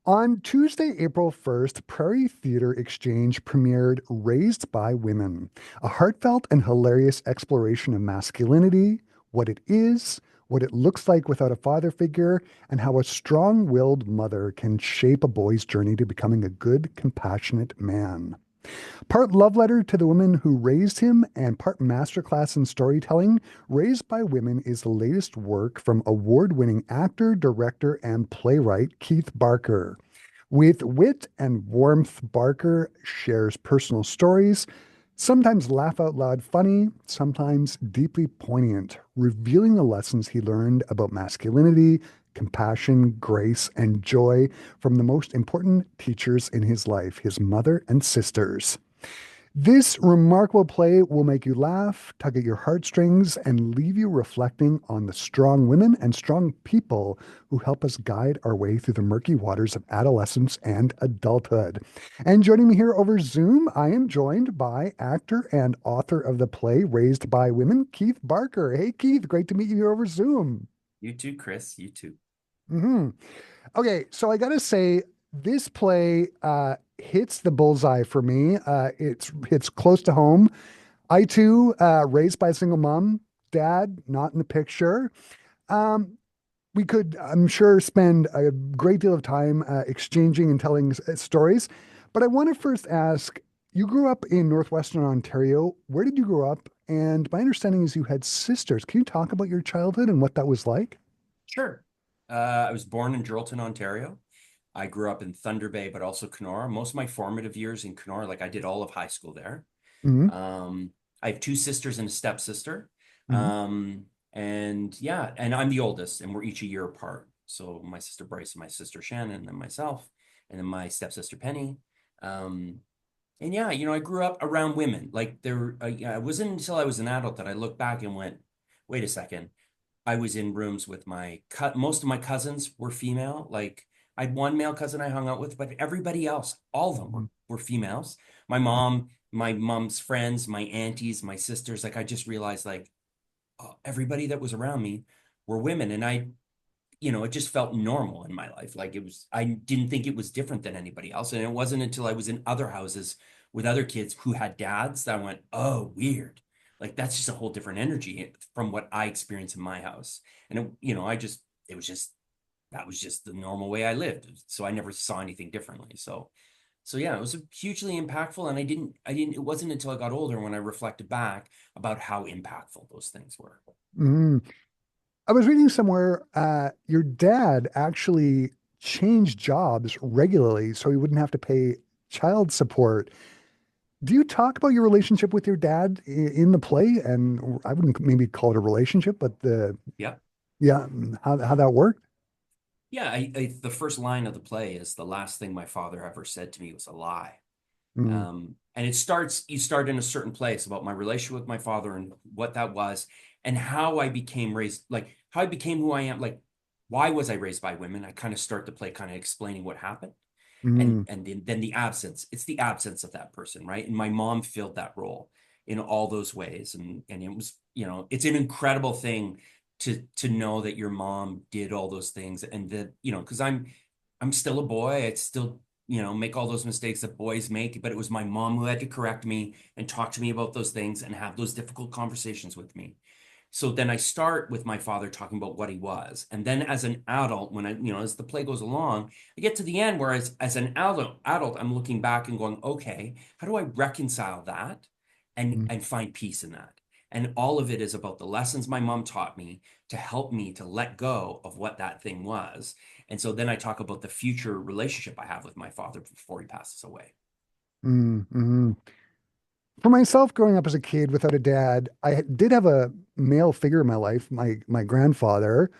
On Tuesday, April 1st, Prairie Theatre Exchange premiered Raised by Women, a heartfelt and hilarious exploration of masculinity, what it is, what it looks like without a father figure, and how a strong willed mother can shape a boy's journey to becoming a good, compassionate man. Part love letter to the women who raised him and part masterclass in storytelling, Raised by Women is the latest work from award winning actor, director, and playwright Keith Barker. With wit and warmth, Barker shares personal stories, sometimes laugh out loud funny, sometimes deeply poignant, revealing the lessons he learned about masculinity, compassion, grace, and joy from the most important teachers in his life, his mother and sisters. This remarkable play will make you laugh, tug at your heartstrings, and leave you reflecting on the strong women and strong people who help us guide our way through the murky waters of adolescence and adulthood. And joining me here over Zoom, I am joined by actor and author of the play Raised by Women, Keith Barker. Hey, Keith, great to meet you here over Zoom. You too, Chris. You too. hmm Okay, so I gotta say, this play hits the bullseye for me. It's close to home. I too, raised by a single mom, dad not in the picture. Um, we could, I'm sure, spend a great deal of time exchanging and telling stories. But I want to first ask, you grew up in Northwestern Ontario. Where did you grow up? And my understanding is you had sisters. Can you talk about your childhood and what that was like? Sure. I was born in Geraldton, Ontario. I grew up in Thunder Bay, but also Kenora. Most of my formative years in Kenora, like I did all of high school there. hmm Um, I have two sisters and a stepsister. hmm And yeah, and I'm the oldest, and we're each a year apart. So my sister Bryce and my sister Shannon, and then myself, and then my stepsister Penny. Um, and yeah, I grew up around women. Like yeah, it wasn't until I was an adult that I looked back and went, wait a second. I was in rooms with most of my cousins were female. Like I had one male cousin I hung out with, but everybody else, all of them were females. My mom's friends, my aunties, my sisters, like I just realized like everybody that was around me were women. And it just felt normal in my life. Like I didn't think it was different than anybody else. And it wasn't until I was in other houses with other kids who had dads that I went, oh, weird. Like that's just a whole different energy from what I experienced in my house. And it was just that was just the normal way I lived. So I never saw anything differently. So yeah, it was hugely impactful. And it wasn't until I got older when I reflected back about how impactful those things were. hmm I was reading somewhere your dad actually changed jobs regularly so he wouldn't have to pay child support. Do you talk about your relationship with your dad in the play? And I wouldn't maybe call it a relationship, but Yeah. yeah, how that worked? Yeah, the first line of the play is the last thing my father ever said to me was a lie. Mm, And you start in a certain place about my relationship with my father and what that was and how I became raised, like how I became who I am. Like, why was I raised by women? I kind of start the play kind of explaining what happened. mm, And then the absence, it's the absence of that person, right? And my mom filled that role in all those ways. And it was, it's an incredible thing to know that your mom did all those things and that, because I'm still a boy. I still, make all those mistakes that boys make, but it was my mom who had to correct me and talk to me about those things and have those difficult conversations with me. So then I start with my father talking about what he was. And then as an adult, when as the play goes along, I get to the end where as an adult, I'm looking back and going, okay, how do I reconcile that and mm. and find peace in that? And all of it is about the lessons my mom taught me to help me to let go of what that thing was. And so then I talk about the future relationship I have with my father before he passes away. Mm. For myself, growing up as a kid without a dad, did have a male figure in my life, my grandfather.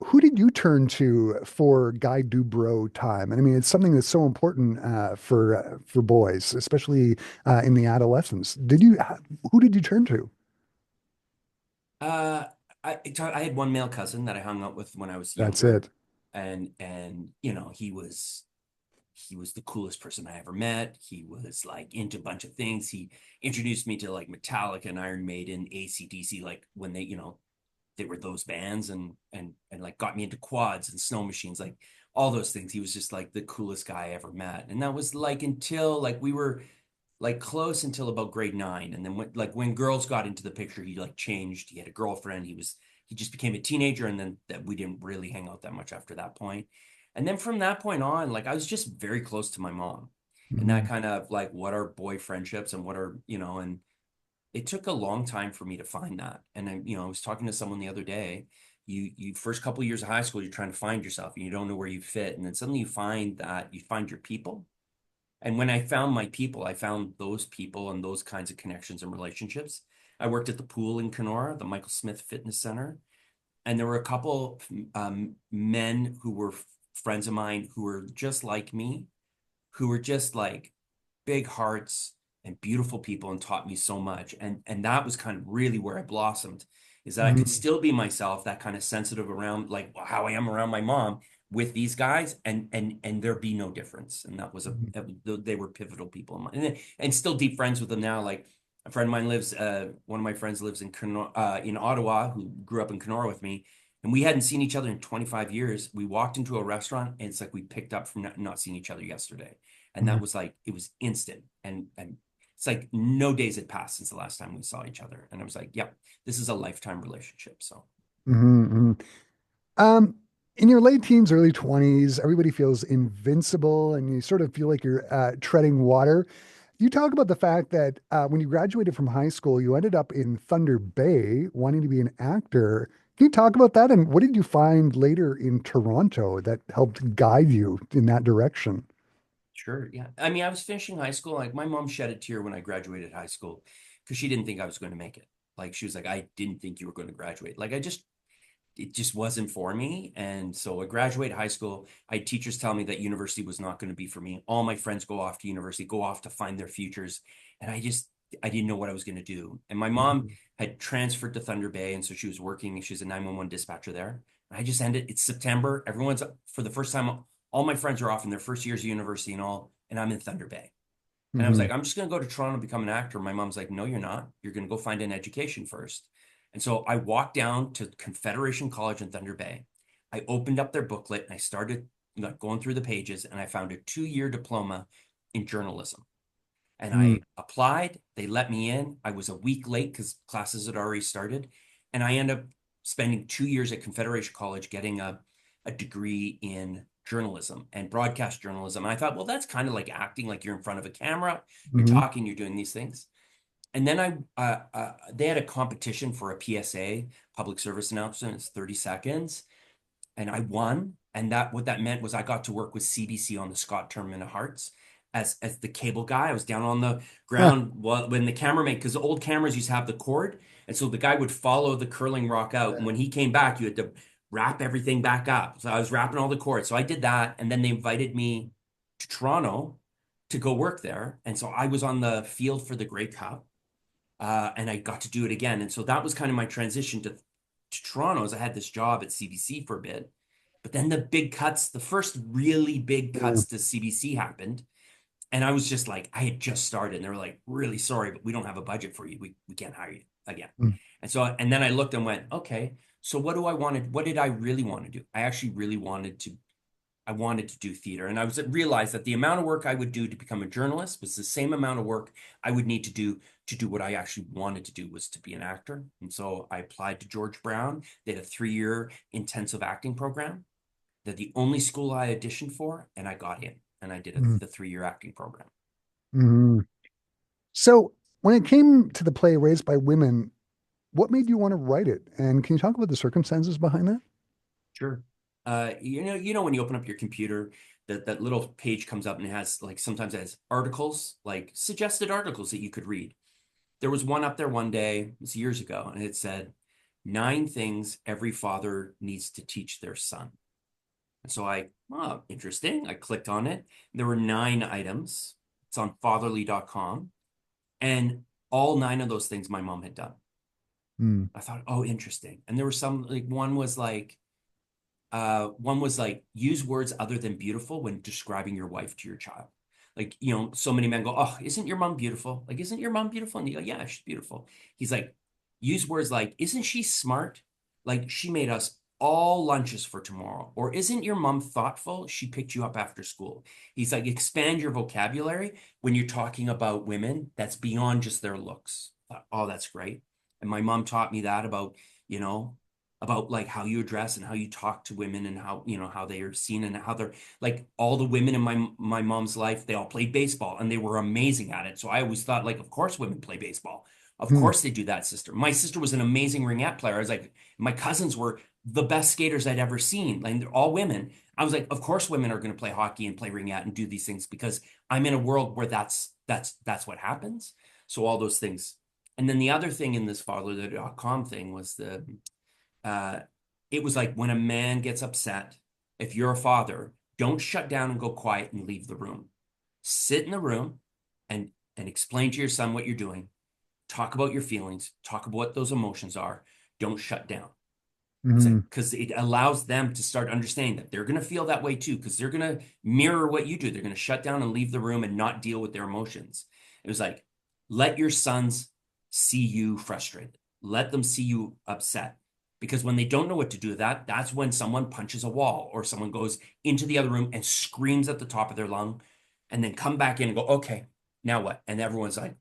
Who did you turn to for Guy Dubrow time? And I mean, it's something that's so important for boys, especially in the adolescence. Who did you turn to? Uh, I had one male cousin that I hung out with when I was That's younger, it. and he was the coolest person I ever met. He was like into a bunch of things. He introduced me to like Metallica and Iron Maiden, AC/DC, like when they were those bands and like got me into quads and snow machines, like all those things. He was just like the coolest guy I ever met. And that was like until like we were like close until about grade 9. And then when girls got into the picture, he like changed. He had a girlfriend. He just became a teenager. And then that we didn't really hang out that much after that point. And then from that point on, like I was just very close to my mom. And that Mhm. kind of like what are boy friendships and what are, and it took a long time for me to find that. And I was talking to someone the other day. You first couple of years of high school, you're trying to find yourself and you don't know where you fit. And then suddenly you find your people. And when I found my people, I found those people and those kinds of connections and relationships. I worked at the pool in Kenora, the Michael Smith Fitness Center, and there were a couple men who were friends of mine who were just like me, who were just like big hearts and beautiful people and taught me so much. And that was kind of really where I blossomed, is that I could Mhm. still be myself, that kind of sensitive around like how I am around my mom with these guys and there be no difference. And that was Mhm. they were pivotal people in my, and still deep friends with them now. Like a friend of mine lives, one of my friends lives in Ottawa, who grew up in Kenora with me. And we hadn't seen each other in 25 years. We walked into a restaurant and it's like we picked up from not seeing each other yesterday. And that Mhm. was like, it was instant. And it's like no days had passed since the last time we saw each other. And I was like, yep, this is a lifetime relationship. So Mhm. Mhm. Um, in your late teens, early 20s, everybody feels invincible and you sort of feel like you're treading water. You talk about the fact that when you graduated from high school, you ended up in Thunder Bay wanting to be an actor. Can you talk about that? And what did you find later in Toronto that helped guide you in that direction? sure. Yeah. I mean, I was finishing high school. Like my mom shed a tear when I graduated high school because she didn't think I was going to make it. Like she was like, I didn't think you were going to graduate. Like it just wasn't for me. And so I graduated high school. I had teachers tell me that university was not going to be for me. All my friends go off to university, go off to find their futures. And I didn't know what I was going to do. And my mom Mhm. had transferred to Thunder Bay. And so she was working, she's a 911 dispatcher there. And I just ended, it's September. Everyone's, for the first time, all my friends are off in their first years of university and all. And I'm in Thunder Bay. And I was Mhm. like, I'm just going to go to Toronto and become an actor. My mom's like, no, you're not. You're going to go find an education first. And so I walked down to Confederation College in Thunder Bay. I opened up their booklet and I started going through the pages and I found a 2-year diploma in journalism. And Mhm. I applied. They let me in. I was a week late because classes had already started. And I ended up spending 2 years at Confederation College getting a degree in journalism and broadcast journalism. And I thought, well, that's kind of like acting, like you're in front of a camera, you're Mhm. talking, you're doing these things. And then they had a competition for a PSA, public service announcement. It's 30 seconds and I won. And that what that meant was I got to work with CBC on the Scott Tournament of Hearts as the cable guy. I was down on the Ah, ground when the cameraman, because the old cameras used to have the cord, and so the guy would follow the curling rock out, and when he came back, you had to wrap everything back up. So I was wrapping all the cords. So I did that, and then they invited me to Toronto to go work there, and so I was on the field for the Grey Cup and I got to do it again. And so that was kind of my transition to Toronto as I had this job at CBC for a bit. But then the big cuts, the first really big mm, cuts to CBC happened. And I was just like, I had just started and they were like, really sorry, but we don't have a budget for you. We can't hire you again. mm, And then I looked and went, okay, so what did I really want to do? I actually really I wanted to do theater. And I realized that the amount of work I would do to become a journalist was the same amount of work I would need to do what I actually wanted to do was to be an actor. And so I applied to George Brown. They had a 3-year intensive acting program. They're the only school I auditioned for, and I got in. And I did mm, the 3-year acting program. mm. So when it came to the play Raised by Women, what made you want to write it? And can you talk about the circumstances behind that? Sure. When you open up your computer, that little page comes up and it has like sometimes it has articles, like suggested articles that you could read. There was one up there one day, it was years ago, and it said 9 things every father needs to teach their son. And so oh, interesting. I clicked on it. There were 9 items. It's on fatherly.com. And all 9 of those things my mom had done. Mm, I thought, oh, interesting. And there were some like one was like use words other than beautiful when describing your wife to your child. Like, so many men go, oh, isn't your mom beautiful? Like, isn't your mom beautiful? And you go, yeah, she's beautiful. He's like, use words like, isn't she smart? Like, she made us all lunches for tomorrow. Or isn't your mom thoughtful? She picked you up after school. He's like, expand your vocabulary when you're talking about women that's beyond just their looks. Oh, that's great. And my mom taught me that about, you know, about like how you address and how you talk to women and how, you know, how they are seen and how they're like all the women in my mom's life, they all played baseball and they were amazing at it. So I always thought like, of course women play baseball. Of Hmm. course they do that, sister. My sister was an amazing ringette player. I was like, my cousins were the best skaters I'd ever seen. Like they're all women. I was like, of course women are going to play hockey and play ringette and do these things because I'm in a world where that's what happens. So all those things. And then the other thing in this fatherhood.com thing was uh it was like when a man gets upset, if you're a father, don't shut down and go quiet and leave the room. Sit in the room and explain to your son what you're doing. Talk about your feelings, talk about what those emotions are. Don't shut down. It's Hmm. like because it allows them to start understanding that they're going to feel that way too, because they're going to mirror what you do. They're going to shut down and leave the room and not deal with their emotions. It was like, let your sons see you frustrated. Let them see you upset. Because when they don't know what to do with that, that's when someone punches a wall or someone goes into the other room and screams at the top of their lung and then come back in and go, okay, now what? And everyone's like,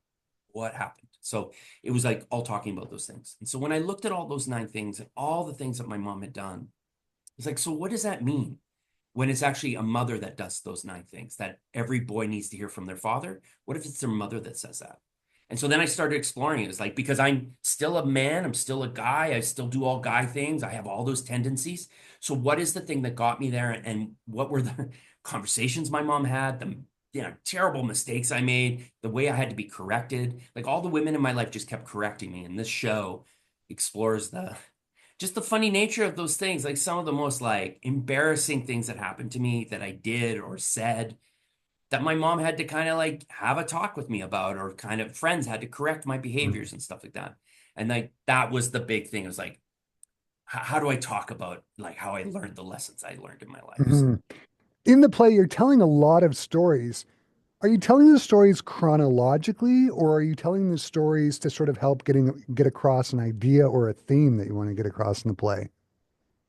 what happened? So it was like all talking about those things. And so when I looked at all those 9 things and all the things that my mom had done, it's like, so what does that mean when it's actually a mother that does those 9 things that every boy needs to hear from their father? What if it's their mother that says that? And so then I started exploring it. It's like, because I'm still a man, I'm still a guy, I still do all guy things, I have all those tendencies. So what is the thing that got me there? And what were the conversations my mom had, the terrible mistakes I made, the way I had to be corrected? Like all the women in my life just kept correcting me. And this show explores the just the funny nature of those things, like some of the most like embarrassing things that happened to me that I did or said that my mom had to kind of like have a talk with me about, or kind of friends had to correct my behaviors and stuff like that. And like that was the big thing. It was like, how do I talk about like how I learned the lessons I learned in my life? Hmm. So In the play, you're telling a lot of stories. Are you telling the stories chronologically, or are you telling the stories to sort of help get across an idea or a theme that you want to get across in the play?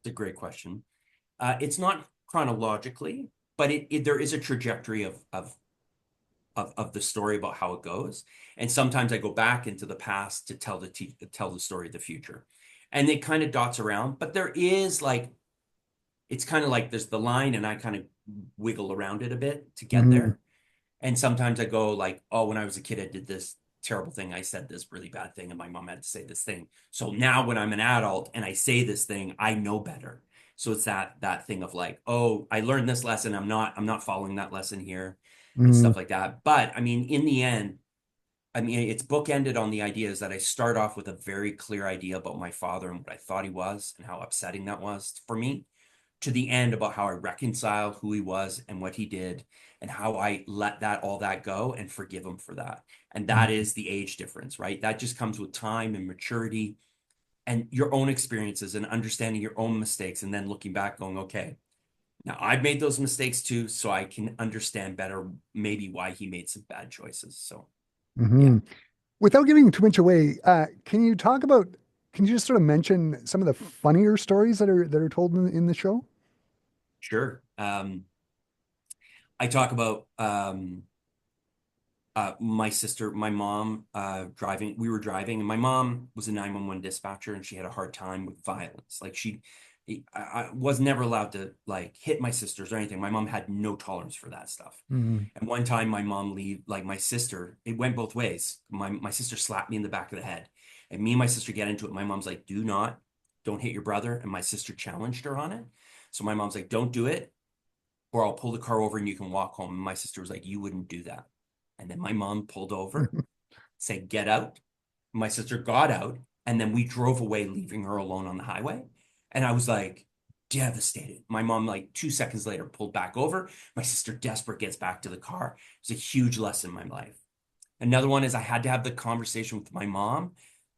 it's a great question. It's not chronologically, but there is a trajectory of the story about how it goes. And sometimes I go back into the past to tell the story of the future. And it kind of dots around, but there is like it's kind of like there's the line and I kind of wiggle around it a bit to get Hmm. there. And sometimes I go like, oh, when I was a kid, I did this terrible thing. I said this really bad thing, and my mom had to say this thing. So now when I'm an adult and I say this thing, I know better. So it's that thing of like, oh, I learned this lesson. I'm not following that lesson here and Hmm. stuff like that. But I mean, in the end, I mean, it's bookended on the idea is that I start off with a very clear idea about my father and what I thought he was and how upsetting that was for me, to the end about how I reconcile who he was and what he did and how I let all that go and forgive him for that. And that is the age difference, right? That just comes with time and maturity and your own experiences and understanding your own mistakes and then looking back going, okay, now I've made those mistakes too, so I can understand better maybe why he made some bad choices. So yeah, Hmm. Without giving too much away, can you just sort of mention some of the funnier stories that are told in the show? sure. I talk about my sister, my mom, driving. We were driving, and my mom was a 911 dispatcher, and she had a hard time with violence. Like I was never allowed to like hit my sisters or anything. My mom had no tolerance for that stuff. Hmm. And one time, my mom like my sister. It went both ways. My sister slapped me in the back of the head, and me and my sister get into it. My mom's like, don't hit your brother," and my sister challenged her on it. So my mom's like, "Don't do it, or I'll pull the car over and you can walk home." And my sister was like, "You wouldn't do that." And then my mom pulled over, said, "Get out." My sister got out, and then we drove away, leaving her alone on the highway. And I was like, devastated. My mom, like 2 seconds later, pulled back over. My sister, desperate, gets back to the car. It was a huge lesson in my life. Another one is I had to have the conversation with my mom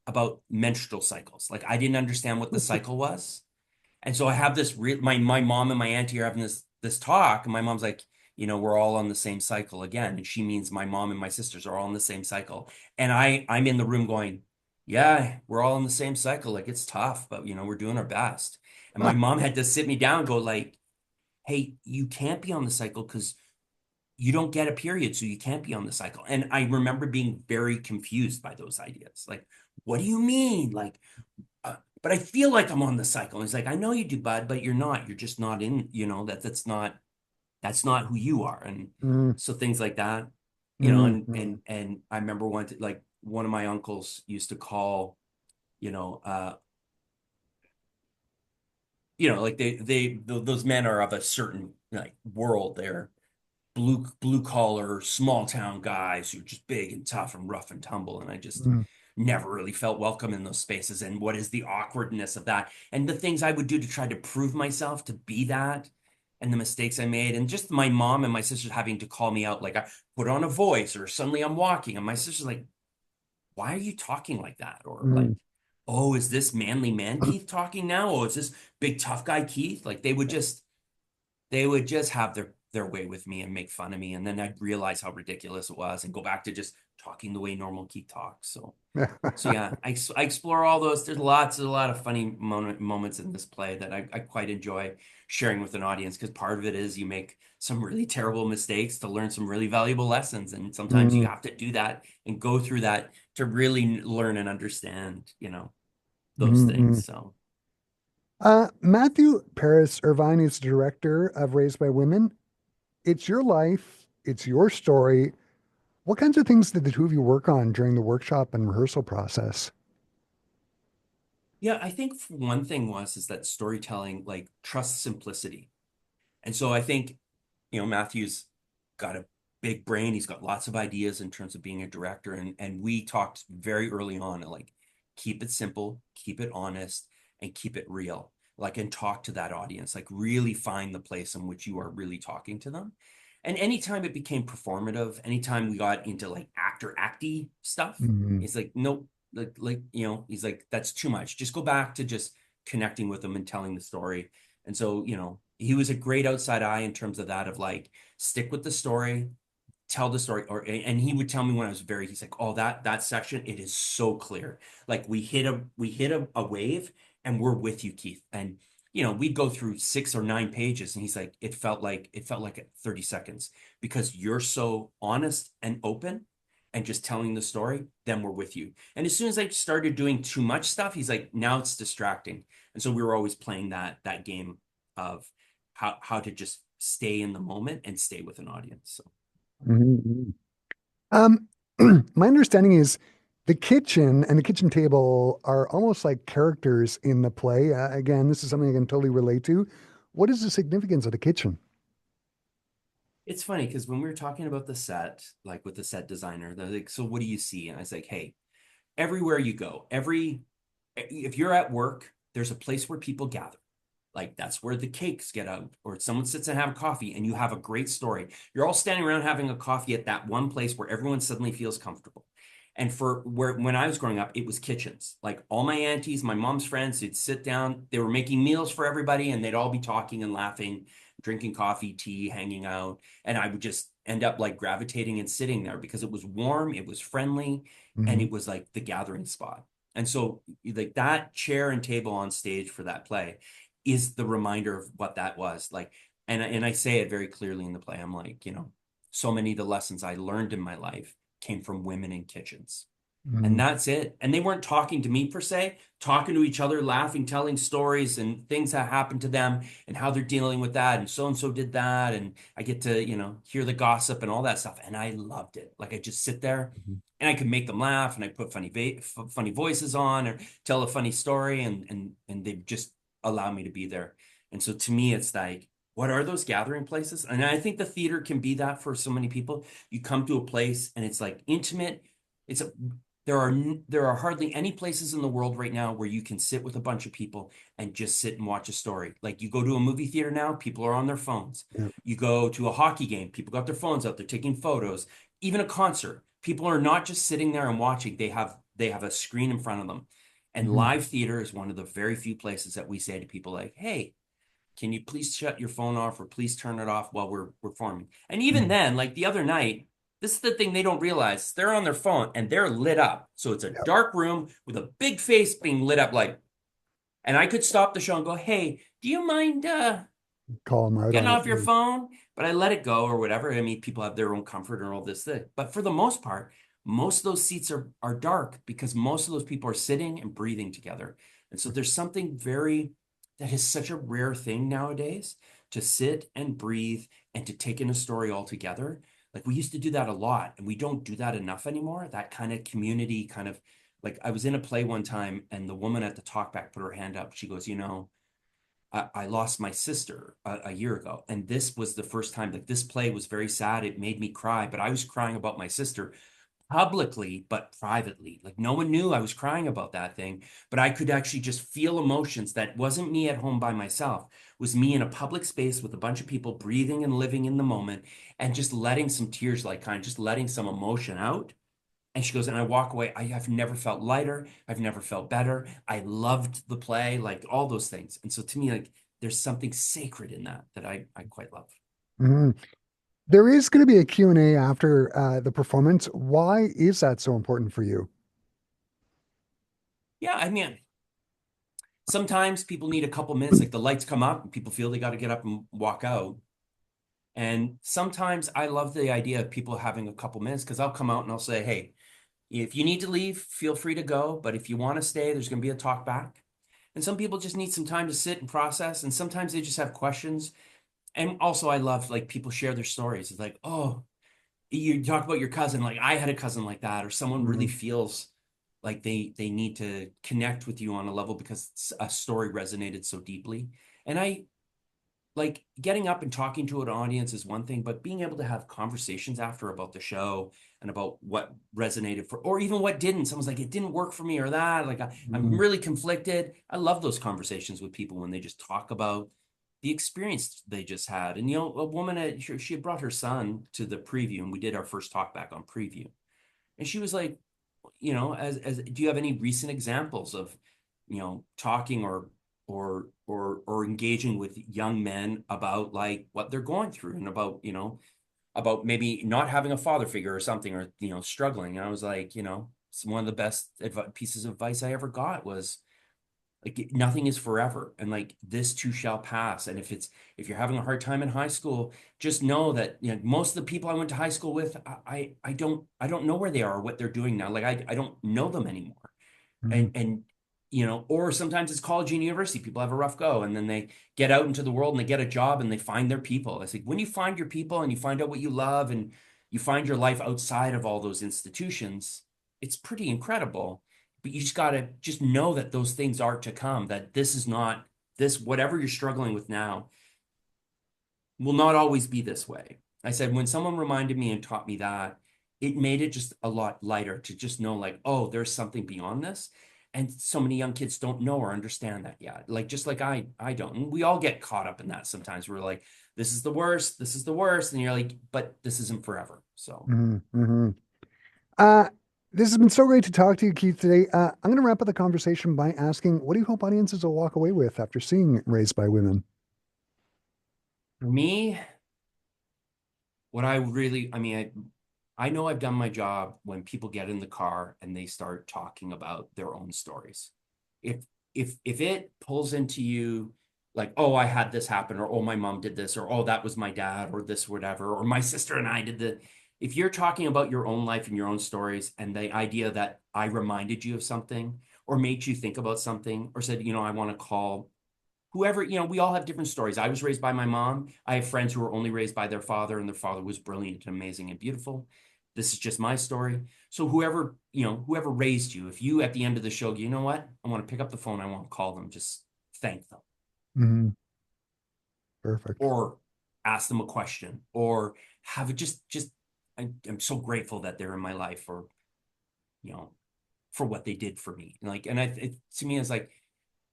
about menstrual cycles. Like I didn't understand what the cycle was. And so I have my mom and my auntie are having this talk, and my mom's like, we're all on the same cycle again. And she means my mom and my sisters are all on the same cycle. And I'm in the room going, yeah, we're all in the same cycle. Like it's tough, but we're doing our best. And my mom had to sit me down and go like, hey, you can't be on the cycle because you don't get a period, so you can't be on the cycle. And I remember being very confused by those ideas. Like, what do you mean? Like, but I feel like I'm on the cycle. And he's like, I know you do, bud, but you're not. You're just not in, that's not who you are. And Mm, so things like that, mm, and mm, I remember like one of my uncles used to call, you know, uh, like those men are of a certain like world. They're blue collar, small town guys who are just big and tough and rough and tumble. And I just mm, never really felt welcome in those spaces. And what is the awkwardness of that? And the things I would do to try to prove myself to be that, and the mistakes I made, and just my mom and my sisters having to call me out, like I put on a voice, or suddenly I'm walking, and my sister's like, "Why are you talking like that?" Or like, mm. "Oh, is this manly man Keith talking now? Oh, is this big tough guy Keith?" Like they would just have their way with me and make fun of me, and then I'd realize how ridiculous it was and go back to just talking the way normal Keith talks. So yeah, I explore all those. There's a lot of funny moments in this play that I quite enjoy sharing with an audience, because part of it is you make some really terrible mistakes to learn some really valuable lessons, and sometimes you Mm, have to do that and go through that to really learn and understand, those mm, things. mm. So Matthew Paris Irvine is the director of Raised by Women. It's your life, it's your story. What kinds of things did the two of you work on during the workshop and rehearsal process? yeah, I think one thing is that storytelling like trusts simplicity. And so I think, Matthew's got a big brain. He's got lots of ideas in terms of being a director. And we talked very early on, like, keep it simple, keep it honest, and keep it real. Like, and talk to that audience, like really find the place in which you are really talking to them. And anytime it became performative, anytime we got into like actor acty stuff, Mm, it's like, nope, he's like, that's too much. Just go back to just connecting with them and telling the story. And so, he was a great outside eye in terms of that, of like, stick with the story, tell the story. And he would tell me when I was he's like, oh, that section, it is so clear. Like we hit a wave, and we're with you, Keith. And we'd go through 6 or 9 pages, and he's like, it felt like 30 seconds, because you're so honest and open and just telling the story, then we're with you. And as soon as I started doing too much stuff, he's like, now it's distracting. And so we were always playing that game of how to just stay in the moment and stay with an audience. So mm, Um, my understanding is the kitchen and the kitchen table are almost like characters in the play. Again, this is something I can totally relate to. What is the significance of the kitchen? it's funny because when we were talking about the set, like with the set designer, they're like, so what do you see? And I was like, hey, everywhere you go, if you're at work, there's a place where people gather. Like that's where the cakes get out, or someone sits and have a coffee, and you have a great story. You're all standing around having a coffee at that one place where everyone suddenly feels comfortable. And for where when I was growing up, it was kitchens. Like all my aunties, my mom's friends, they'd sit down, they were making meals for everybody, and they'd all be talking and laughing, drinking coffee, tea, hanging out. And I would just end up like gravitating and sitting there because it was warm, it was friendly, and Hmm. it was like the gathering spot. And so like that chair and table on stage for that play is the reminder of what that was like. And I say it very clearly in the play. I'm like, so many of the lessons I learned in my life came from women in kitchens. And Hmm. that's it. And they weren't talking to me per se, talking to each other, laughing, telling stories and things that happened to them and how they're dealing with that. And so did that. And I get to, hear the gossip and all that stuff. And I loved it. Like I just sit there and I could make them laugh, and I put funny voices on, or tell a funny story, and they just allow me to be there. And so to me, it's like, what are those gathering places? And I think the theater can be that for so many people. You come to a place and it's like intimate. It's a there are hardly any places in the world right now where you can sit with a bunch of people and just sit and watch a story. Like you go to a movie theater now, people are on their phones. Yeah. You go to a hockey game, people got their phones out, they're taking photos. Even a concert, people are not just sitting there and watching. They have a screen in front of them. And Hmm. live theater is one of the very few places that we say to people like, "Hey, can you please shut your phone off, or please turn it off while we're performing?" And even Hmm. then, like the other night, this is the thing they don't realize. They're on their phone and they're lit up. So it's a Yeah. dark room with a big face being lit up like, And I could stop the show and go, hey, do you mind Call them out getting on it. off your phone? But I let it go or whatever. I mean, people have their own comfort and all this thing. But for the most part, most of those seats are dark because most of those people are sitting and breathing together. And so there's something very that is such a rare thing nowadays to sit and breathe and to take in a story all together. Like we used to do that a lot, and we don't do that enough anymore. That kind of community kind of like I was in a play one time and the woman at the talkback put her hand up. She goes, I lost my sister a year ago. And this was the first time that this play was very sad. It made me cry, but I was crying about my sister publicly, but privately. Like no one knew I was crying about that thing, but I could actually just feel emotions that wasn't me at home by myself. It was me in a public space with a bunch of people breathing and living in the moment and just letting some tears, like kind of just letting some emotion out. And she goes, and I walk away. I have never felt lighter. I've never felt better. I loved the play, like all those things. And so to me, like there's something sacred in that that I quite love. Mhm. There is going to be a Q&A after the performance. Why is that so important for you? Yeah, I mean, sometimes people need a couple minutes, like the lights come up and people feel they got to get up and walk out. And sometimes I love the idea of people having a couple minutes because I'll come out and I'll say, hey, if you need to leave, feel free to go. But if you want to stay, there's going to be a talk back. And some people just need some time to sit and process. And sometimes they just have questions. And also, I love like people share their stories. It's like, oh, you talk about your cousin, like I had a cousin like that, or someone really Mhm. feels like they need to connect with you on a level because a story resonated so deeply. And I like getting up and talking to an audience is one thing, but being able to have conversations after about the show and about what resonated for, or even what didn't. Someone's like, it didn't work for me or that. Like I'm Mhm. really conflicted. I love those conversations with people when they just talk about the experience they just had. And, a woman, she had brought her son to the preview and we did our first talk back on preview. And she was like, as do you have any recent examples of, talking or engaging with young men about like what they're going through and about, about maybe not having a father figure or something or, struggling. And I was like, it's one of the best pieces of advice I ever got was like nothing is forever and like this too shall pass. And if you're having a hard time in high school, just know that most of the people I went to high school with, I don't know where they are or what they're doing now. Like I don't know them anymore. Mhm. And or sometimes it's college and university, people have a rough go and then they get out into the world and they get a job and they find their people. I think when you find your people and you find out what you love and you find your life outside of all those institutions, it's pretty incredible. But you just got to just know that those things are to come, that this is not this, whatever you're struggling with now will not always be this way. I said, when someone reminded me and taught me that, it made it just a lot lighter to just know, like, oh, there's something beyond this. And so many young kids don't know or understand that yet. Like, just like I don't. And we all get caught up in that sometimes. We're like, this is the worst, this is the worst. And you're like, but this isn't forever. So Mhm. Mhm. Uh, this has been so great to talk to you, Keith, today. I'm going to wrap up the conversation by asking, what do you hope audiences will walk away with after seeing Raised by Women? for me, what I really, I mean, I know I've done my job when people get in the car and they start talking about their own stories. If if it pulls into you like, oh, I had this happen, or oh, my mom did this, or oh, that was my dad, or this, whatever, or my sister and I did the. If you're talking about your own life and your own stories, and the idea that I reminded you of something, or made you think about something, or said, I want to call whoever, we all have different stories. I was raised by my mom. I have friends who were only raised by their father, and their father was brilliant and amazing and beautiful. This is just my story. So whoever raised you, if you at the end of the show, you know what? I want to pick up the phone, I want to call them, just thank them Mhm. Perfect. or ask them a question or have it just I'm so grateful that they're in my life or you know for what they did for me. Like, and to me, it's like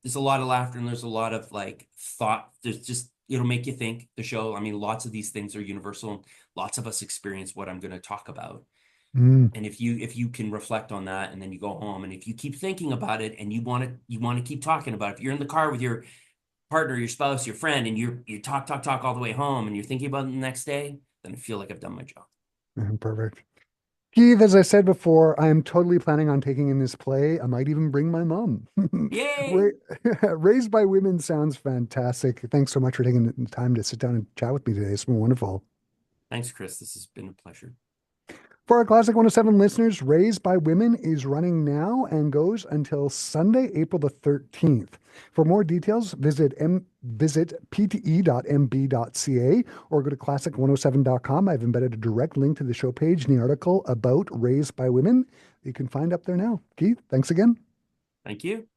there's a lot of laughter and there's a lot of like thought. There's just it'll make you think. The show. I mean, lots of these things are universal. And lots of us experience what I'm going to talk about. Mhm. And if you can reflect on that and then you go home and if you keep thinking about it and you want to keep talking about it. If you're in the car with your partner, your spouse, your friend, and you talk all the way home and you're thinking about it the next day, then I feel like I've done my job. Mhm. Perfect. Keith, as I said before, I am totally planning on taking in this play. I might even bring my mom. Ra- Yay! Raised by Women sounds fantastic. Thanks so much for taking the time to sit down and chat with me today. It's been wonderful. Thanks, Chris. This has been a pleasure. For our Classic 107 listeners, Raised by Women is running now and goes until Sunday, April the 13th. For more details, visit pte.mb.ca or go to classic107.com. I've embedded a direct link to the show page in the article about Raised by Women. You can find up there now. Keith, thanks again. Thank you.